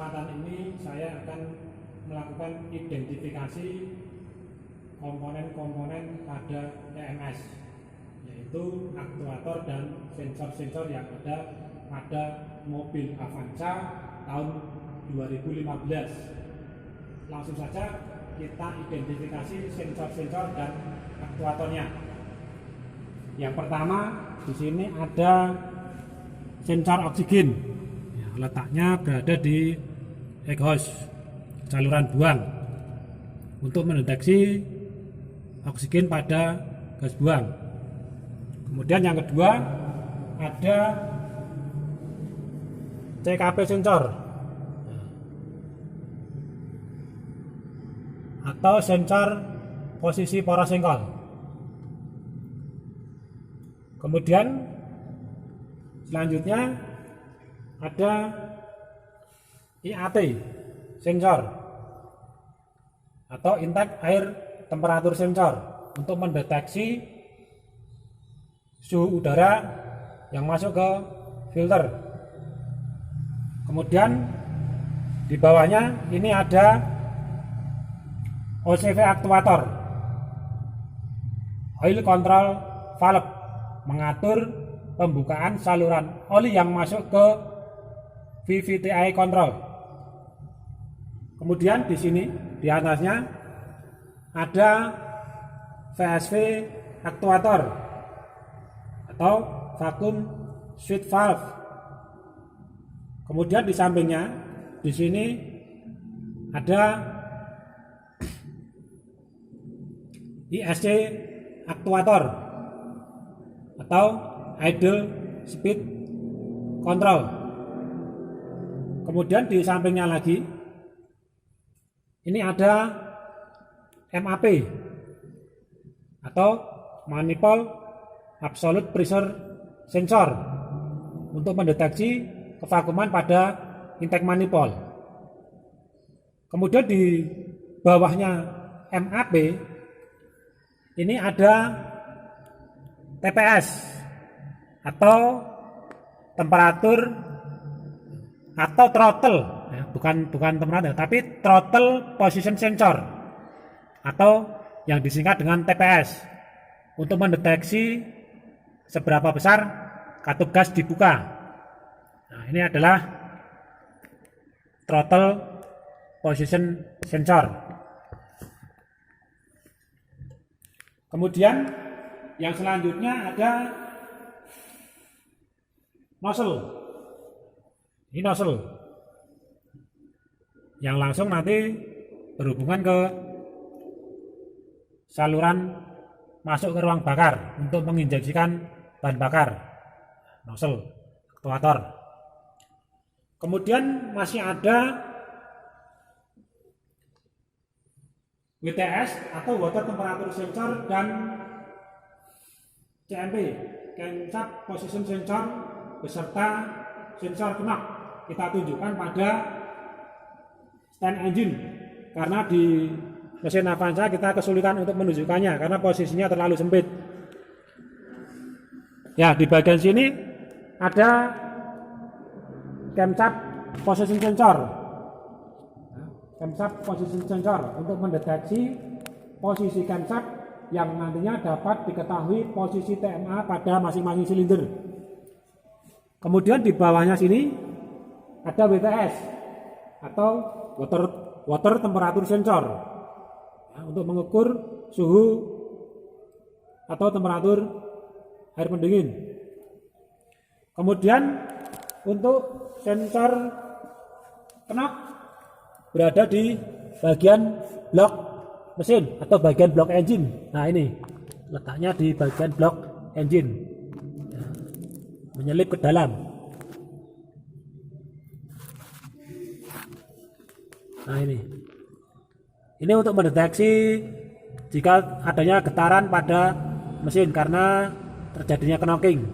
kesempatan ini saya akan melakukan identifikasi komponen-komponen pada EMS, yaitu aktuator dan sensor-sensor yang ada pada mobil Avanza tahun 2015. Langsung saja kita identifikasi sensor-sensor dan aktuatornya. Yang pertama, di sini ada sensor oksigen. Letaknya berada di exhaust, saluran buang, untuk mendeteksi oksigen pada gas buang. Kemudian yang kedua ada CKP sensor atau sensor posisi poros sengkol. Kemudian selanjutnya ada IAT sensor atau intake air temperatur sensor untuk mendeteksi suhu udara yang masuk ke filter. Kemudian di bawahnya ini ada OCV aktuator, oil control valve, mengatur pembukaan saluran oli yang masuk ke VVTi control. Kemudian di sini di atasnya ada VSV aktuator atau vacuum switch valve. Kemudian di sampingnya di sini ada ISC aktuator atau idle speed control. Kemudian di sampingnya lagi ini ada MAP atau manifold absolute pressure sensor untuk mendeteksi kevakuman pada intake manifold. Kemudian di bawahnya MAP ini ada TPS atau temperatur atau throttle, bukan temperatur tapi throttle position sensor atau yang disingkat dengan TPS, untuk mendeteksi seberapa besar katup gas dibuka. Nah, ini adalah throttle position sensor. Kemudian yang selanjutnya ada nozzle. Ini nozzle yang langsung nanti berhubungan ke saluran masuk ke ruang bakar untuk menginjeksikan bahan bakar, nozzle aktuator. Kemudian masih ada WTS atau water temperature sensor dan CMP, camshaft position sensor beserta sensor knock. Kita tunjukkan pada stand engine karena di mesin Avanza kita kesulitan untuk menunjukkannya karena posisinya terlalu sempit. Ya, di bagian sini ada camshaft position sensor. Camshaft position sensor untuk mendeteksi posisi camshaft yang nantinya dapat diketahui posisi TMA pada masing-masing silinder. Kemudian di bawahnya sini ada WTS atau water temperature sensor, ya, untuk mengukur suhu atau temperatur air pendingin. Kemudian untuk sensor knock berada di bagian blok mesin atau bagian blok engine. Nah, ini letaknya di bagian blok engine, ya, menyelip ke dalam. Nah, ini untuk mendeteksi jika adanya getaran pada mesin karena terjadinya knocking.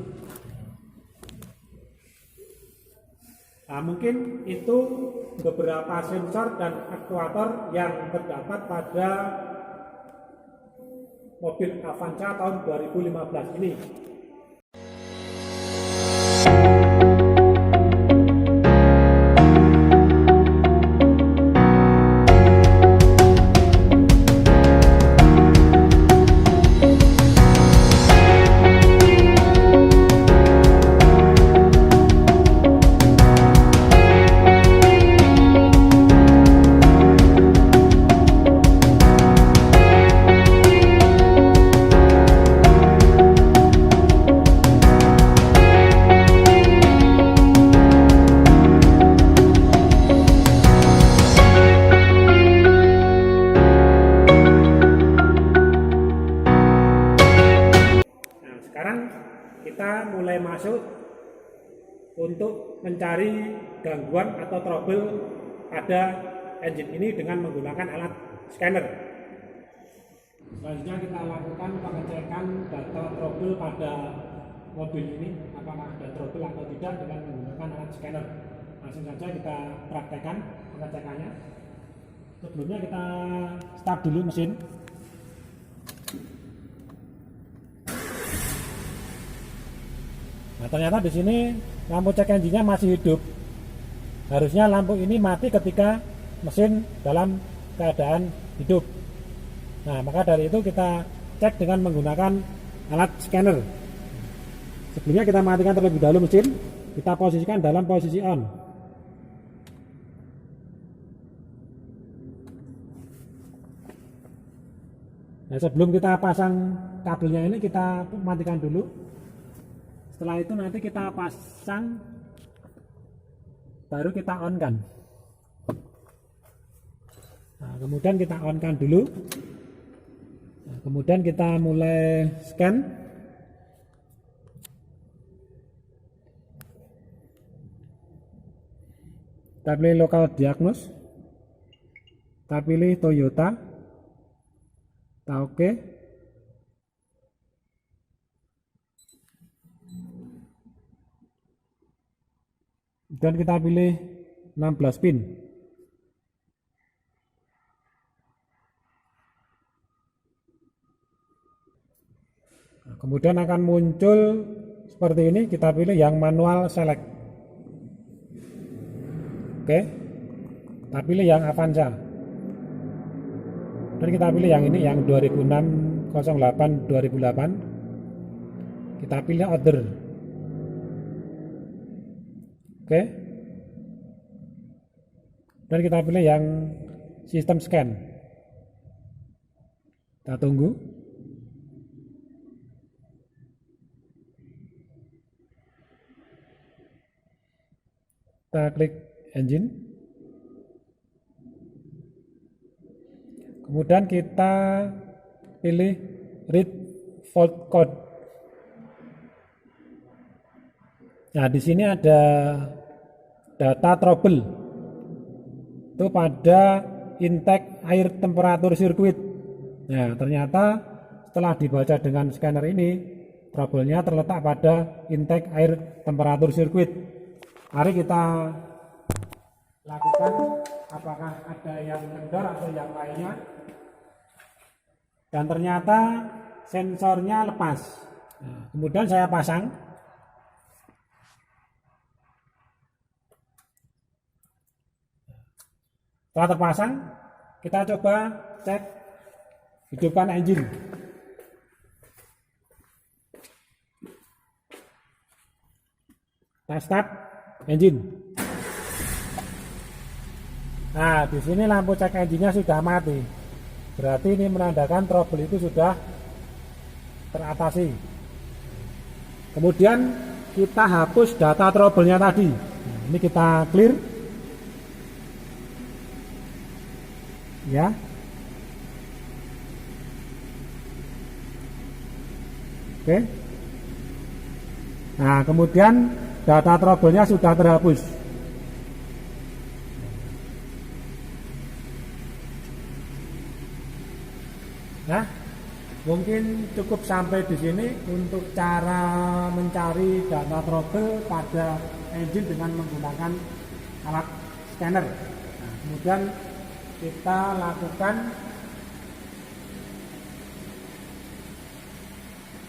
Nah, mungkin itu beberapa sensor dan aktuator yang terdapat pada mobil Avanza tahun 2015 ini. mulai masuk untuk mencari gangguan atau trouble pada engine ini dengan menggunakan alat scanner. Selanjutnya kita lakukan pengecekan data trouble pada mobil ini, apakah ada trouble atau tidak dengan menggunakan alat scanner. Langsung saja kita praktekkan pengecekannya. Sebelumnya kita start dulu mesin. Nah, ternyata di sini lampu cek engine-nya masih hidup. Harusnya lampu ini mati ketika mesin dalam keadaan hidup. Nah, maka dari itu kita cek dengan menggunakan alat scanner. Sebelumnya kita matikan terlebih dahulu mesin, kita posisikan dalam posisi on. Nah, sebelum kita pasang kabelnya ini kita matikan dulu. Setelah itu nanti kita pasang, baru kita on kan. Nah, kemudian kita on kan dulu. Nah, kemudian kita mulai scan. Kita pilih local diagnose. Kita pilih Toyota. Kita oke. Dan kita pilih 16 pin. Nah, kemudian akan muncul seperti ini, kita pilih yang manual select. Oke. Kita pilih yang Avanza. Dan kita pilih yang ini, yang 2006-08-2008. Kita pilih order. Oke. Dan kita pilih yang sistem scan. Kita tunggu. Kita klik engine. Kemudian kita pilih read fault code. Nah, di sini ada data trouble. Itu pada intake air temperatur sirkuit. Nah, ternyata setelah dibaca dengan scanner ini, trouble-nya terletak pada intake air temperatur sirkuit. Mari kita lakukan apakah ada yang kendor atau yang lainnya. Dan ternyata sensornya lepas. Nah, kemudian saya pasang. Setelah terpasang, kita coba cek hidupkan engine. Kita start engine. Nah, di sini lampu cek engine-nya sudah mati. Berarti ini menandakan trouble itu sudah teratasi. Kemudian kita hapus data trouble-nya tadi. Nah, ini kita clear. Ya. Oke. Nah, kemudian data trouble-nya sudah terhapus. Nah, mungkin cukup sampai di sini untuk cara mencari data trouble pada engine dengan menggunakan alat scanner. Nah, kemudian kita lakukan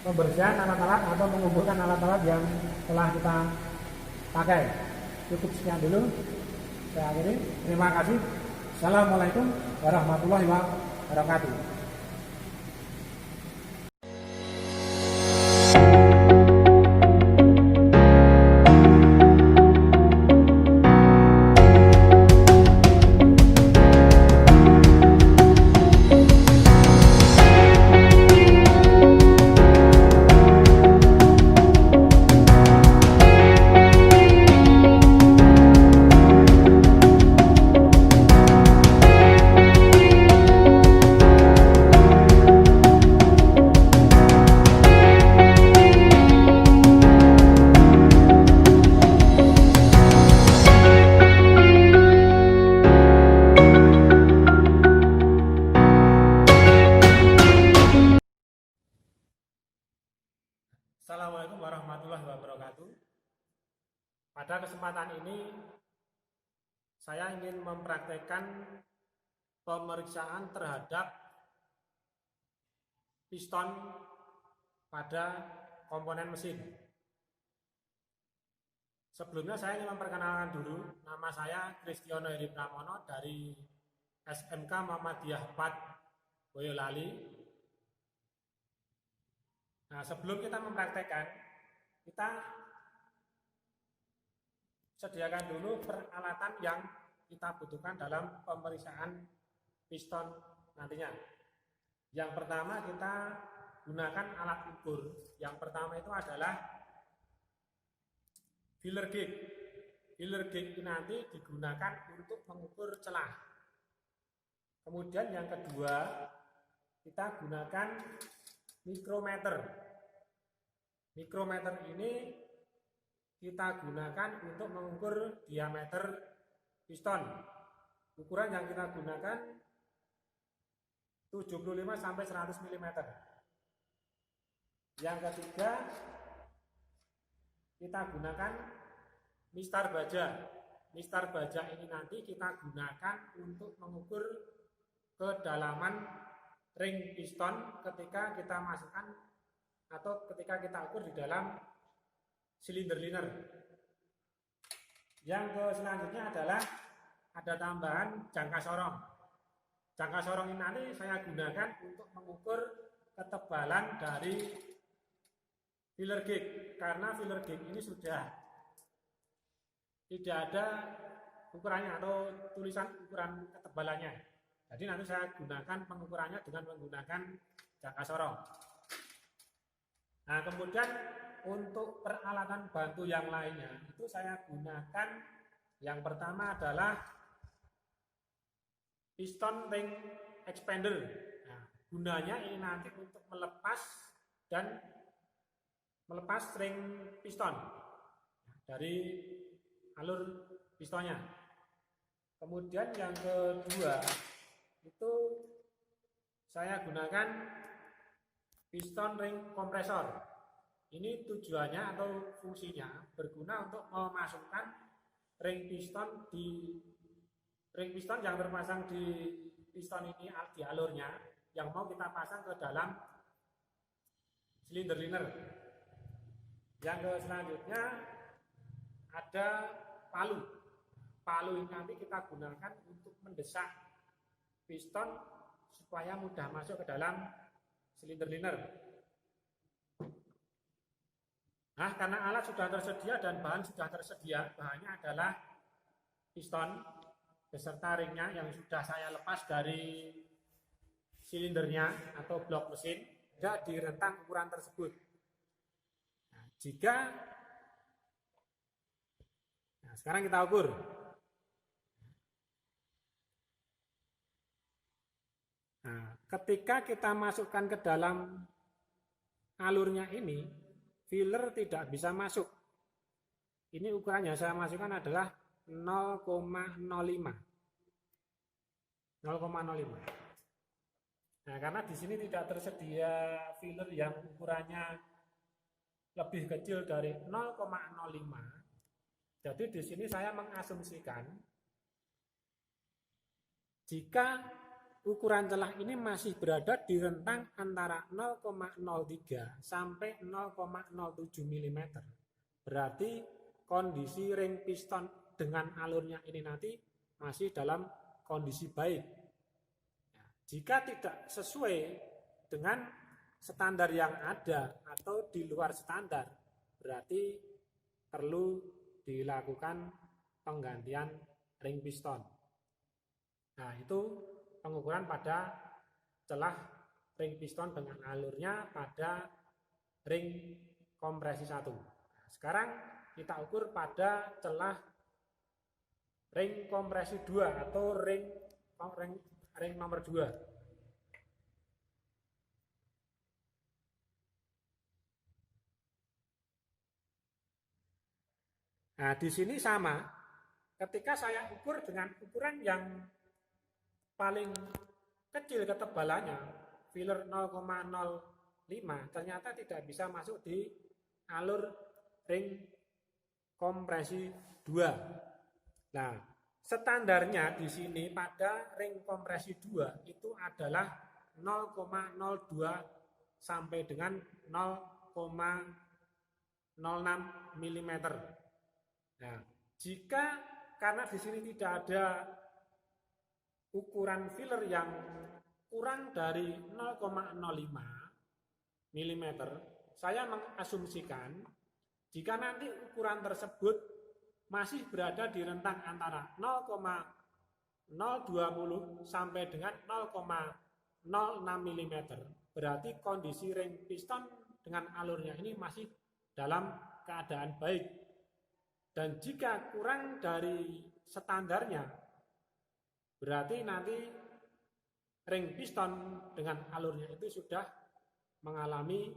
pembersihan alat-alat atau mengumpulkan alat-alat yang telah kita pakai. Cukup sekian dulu. Saya akhiri. Terima kasih. Assalamualaikum warahmatullahi wabarakatuh. wabarakatuh. Pada kesempatan ini saya ingin mempraktekkan pemeriksaan terhadap piston pada komponen mesin. Sebelumnya saya ingin memperkenalkan dulu, nama saya Kristiono Heri Pramono dari SMK Muhammadiyah 4 Boyolali. Nah, sebelum kita mempraktekkan, kita sediakan dulu peralatan yang kita butuhkan dalam pemeriksaan piston nantinya. Yang pertama kita gunakan alat ukur. Yang pertama itu adalah filler gauge. Filler gauge ini nanti digunakan untuk mengukur celah. Kemudian yang kedua kita gunakan mikrometer. Mikrometer ini kita gunakan untuk mengukur diameter piston. Ukuran yang kita gunakan 75 sampai 100 mm. Yang ketiga kita gunakan mistar baja. Mistar baja ini nanti kita gunakan untuk mengukur kedalaman ring piston ketika kita masukkan atau ketika kita ukur di dalam silinder liner. Yang selanjutnya adalah ada tambahan jangka sorong. Jangka sorong ini nanti saya gunakan untuk mengukur ketebalan dari filler gauge, karena filler gauge ini sudah tidak ada ukurannya atau tulisan ukuran ketebalannya. Jadi nanti saya gunakan pengukurannya dengan menggunakan jangka sorong. Nah, kemudian untuk peralatan bantu yang lainnya itu saya gunakan, yang pertama adalah piston ring expander. Nah, gunanya ini nanti untuk melepas ring piston dari alur pistonnya. Kemudian yang kedua itu saya gunakan piston ring kompresor. Ini tujuannya atau fungsinya berguna untuk memasukkan ring piston yang terpasang di piston ini di alurnya yang mau kita pasang ke dalam silinder liner. Yang selanjutnya ada palu. Palu ini nanti kita gunakan untuk mendesak piston supaya mudah masuk ke dalam silinder liner. Nah, karena alat sudah tersedia dan bahan sudah tersedia, bahannya adalah piston beserta ringnya yang sudah saya lepas dari silindernya atau blok mesin, tidak di rentang ukuran tersebut. Nah, sekarang kita ukur. Nah, ketika kita masukkan ke dalam alurnya ini, filler tidak bisa masuk. Ini ukurannya saya masukkan adalah 0,05. 0,05. Nah, karena di sini tidak tersedia filler yang ukurannya lebih kecil dari 0,05. Jadi di sini saya mengasumsikan jika ukuran celah ini masih berada di rentang antara 0,03 sampai 0,07 mm. Berarti kondisi ring piston dengan alurnya ini nanti masih dalam kondisi baik. Nah, jika tidak sesuai dengan standar yang ada atau di luar standar, berarti perlu dilakukan penggantian ring piston. Nah, itu pengukuran pada celah ring piston dengan alurnya pada ring kompresi 1. Nah, sekarang kita ukur pada celah ring kompresi 2 atau ring nomor 2. Nah, di sini sama. Ketika saya ukur dengan ukuran yang paling kecil ketebalannya, filler 0,05, ternyata tidak bisa masuk di alur ring kompresi 2. Nah, standarnya di sini pada ring kompresi 2 itu adalah 0,02 sampai dengan 0,06 mm. Nah, jika karena di sini tidak ada ukuran filler yang kurang dari 0,05 mm, saya mengasumsikan jika nanti ukuran tersebut masih berada di rentang antara 0,020 sampai dengan 0,06 mm, berarti kondisi ring piston dengan alurnya ini masih dalam keadaan baik. Dan jika kurang dari standarnya, berarti nanti ring piston dengan alurnya itu sudah mengalami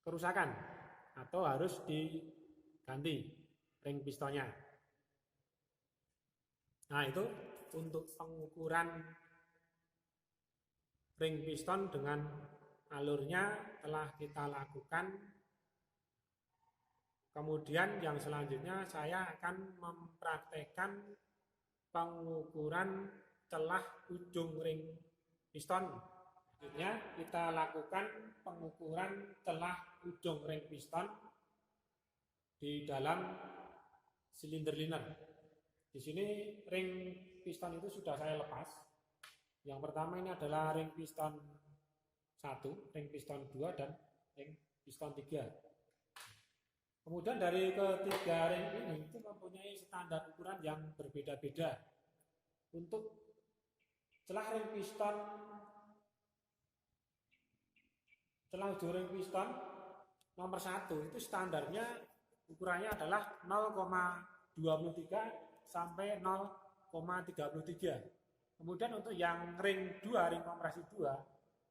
kerusakan atau harus diganti ring pistonnya. Nah, itu untuk pengukuran ring piston dengan alurnya telah kita lakukan. Kemudian yang selanjutnya saya akan mempraktekkan pengukuran celah ujung ring piston. Selanjutnya kita lakukan pengukuran celah ujung ring piston di dalam silinder liner. Di sini ring piston itu sudah saya lepas. Yang pertama ini adalah ring piston 1, ring piston 2, dan ring piston 3. Kemudian dari ketiga ring ini itu mempunyai standar ukuran yang berbeda-beda. Untuk celah ring piston, celah ujung ring piston nomor 1 itu standarnya ukurannya adalah 0,23 sampai 0,33. Kemudian untuk yang ring 2, ring kompresi 2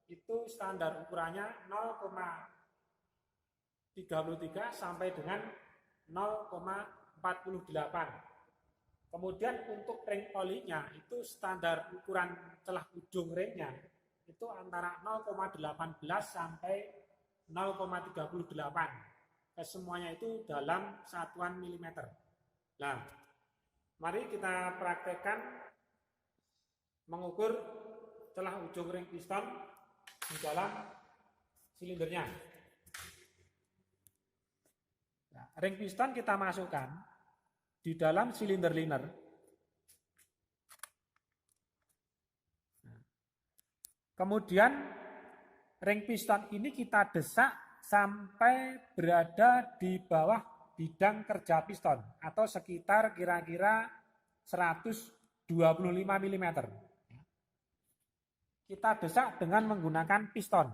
itu standar ukurannya 0,33 sampai dengan 0,48. Kemudian untuk ring olinya itu standar ukuran celah ujung ringnya itu antara 0,18 sampai 0,38. Semuanya itu dalam satuan milimeter. Nah, mari kita praktekkan mengukur celah ujung ring piston di dalam silindernya. Nah, ring piston kita masukkan di dalam silinder liner. Nah, kemudian ring piston ini kita desak sampai berada di bawah bidang kerja piston atau sekitar kira-kira 125 mm. Kita desak dengan menggunakan piston.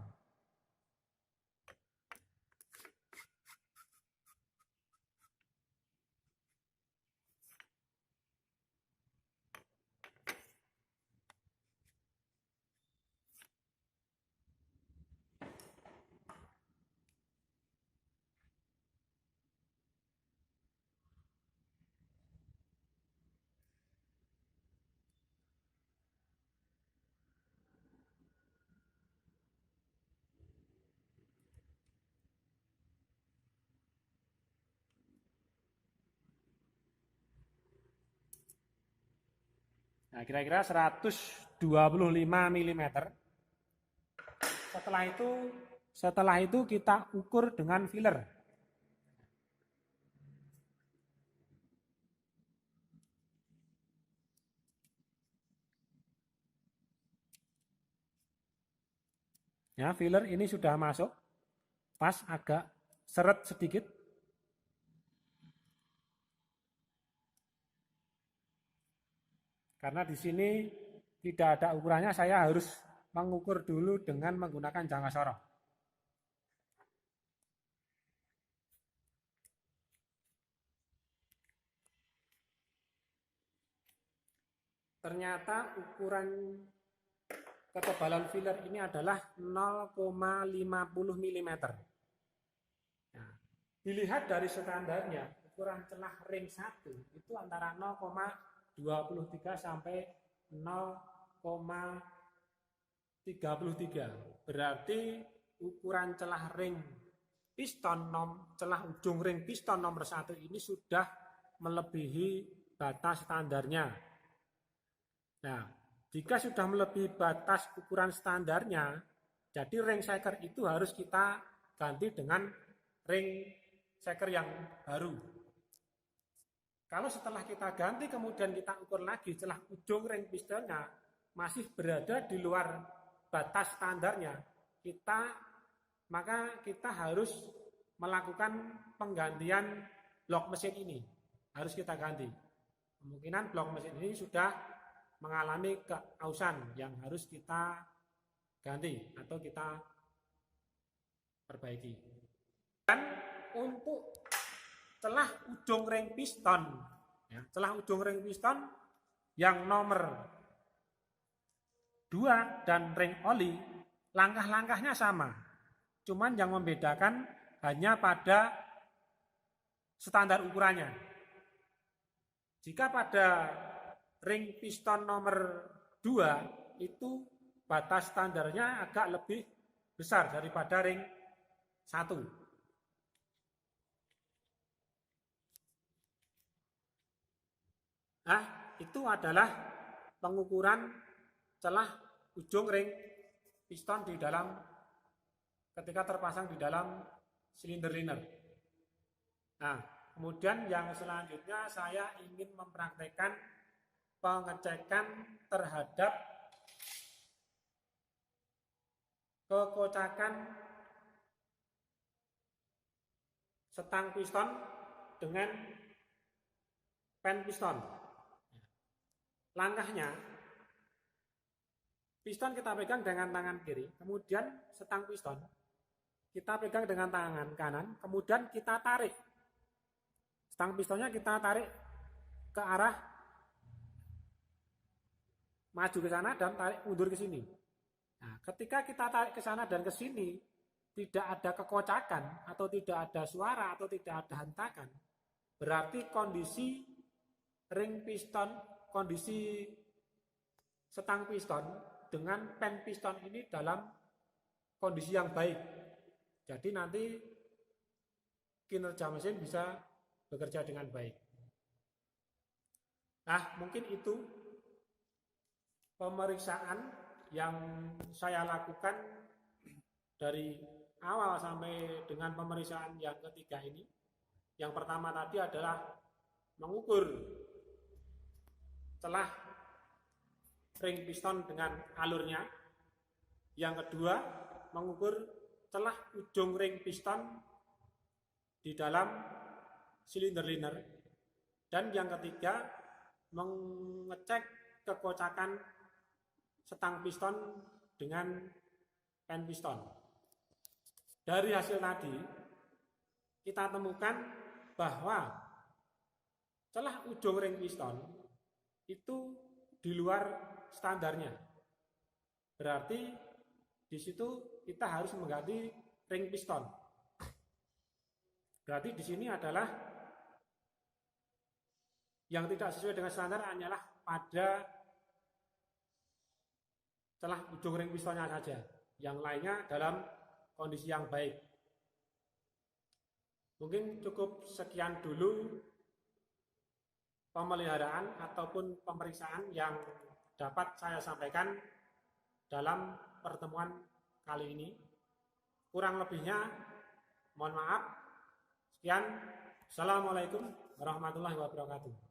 Nah, kira-kira 125 mm. Setelah itu kita ukur dengan filler. Ya, filler ini sudah masuk. Pas agak seret sedikit. Karena di sini tidak ada ukurannya, saya harus mengukur dulu dengan menggunakan jangka sorong. Ternyata ukuran ketebalan filler ini adalah 0,50 mm. Nah, dilihat dari standarnya, ukuran celah ring 1 itu antara 0,23 sampai 0,33. Berarti ukuran celah ring celah ujung ring piston nomor 1 ini sudah melebihi batas standarnya. Nah, jika sudah melebihi batas ukuran standarnya, jadi ring shaker itu harus kita ganti dengan ring shaker yang baru. Kalau setelah kita ganti kemudian kita ukur lagi celah ujung ring pistonnya masih berada di luar batas standarnya, maka kita harus melakukan penggantian blok mesin ini. Harus kita ganti. Kemungkinan blok mesin ini sudah mengalami keausan yang harus kita ganti atau kita perbaiki. Dan untuk celah ujung ring piston, celah ujung ring piston yang nomor 2 dan ring oli, langkah-langkahnya sama. Cuman yang membedakan hanya pada standar ukurannya. Jika pada ring piston nomor 2 itu batas standarnya agak lebih besar daripada ring 1. Nah, itu adalah pengukuran celah ujung ring piston di dalam ketika terpasang di dalam silinder liner. Nah, kemudian yang selanjutnya saya ingin mempraktekkan pengecekan terhadap kekocakan setang piston dengan pen piston. Langkahnya, piston kita pegang dengan tangan kiri, kemudian setang piston kita pegang dengan tangan kanan, kemudian kita tarik. Setang pistonnya kita tarik ke arah maju ke sana dan tarik mundur ke sini. Nah, ketika kita tarik ke sana dan ke sini, tidak ada kekocakan atau tidak ada suara atau tidak ada hentakan, berarti kondisi ring piston, kondisi setang piston dengan pen piston ini dalam kondisi yang baik. Jadi nanti kinerja mesin bisa bekerja dengan baik. Nah, mungkin itu pemeriksaan yang saya lakukan dari awal sampai dengan pemeriksaan yang ketiga ini. Yang pertama tadi adalah mengukur celah ring piston dengan alurnya. Yang kedua, mengukur celah ujung ring piston di dalam silinder liner. Dan yang ketiga, mengecek kekocakan setang piston dengan pen piston. Dari hasil tadi, kita temukan bahwa celah ujung ring piston itu di luar standarnya. Berarti di situ kita harus mengganti ring piston. Berarti di sini adalah yang tidak sesuai dengan standar hanyalah pada celah ujung ring pistonnya saja. Yang lainnya dalam kondisi yang baik. Mungkin cukup sekian dulu pemeliharaan ataupun pemeriksaan yang dapat saya sampaikan dalam pertemuan kali ini. Kurang lebihnya mohon maaf. Sekian. Assalamualaikum warahmatullahi wabarakatuh.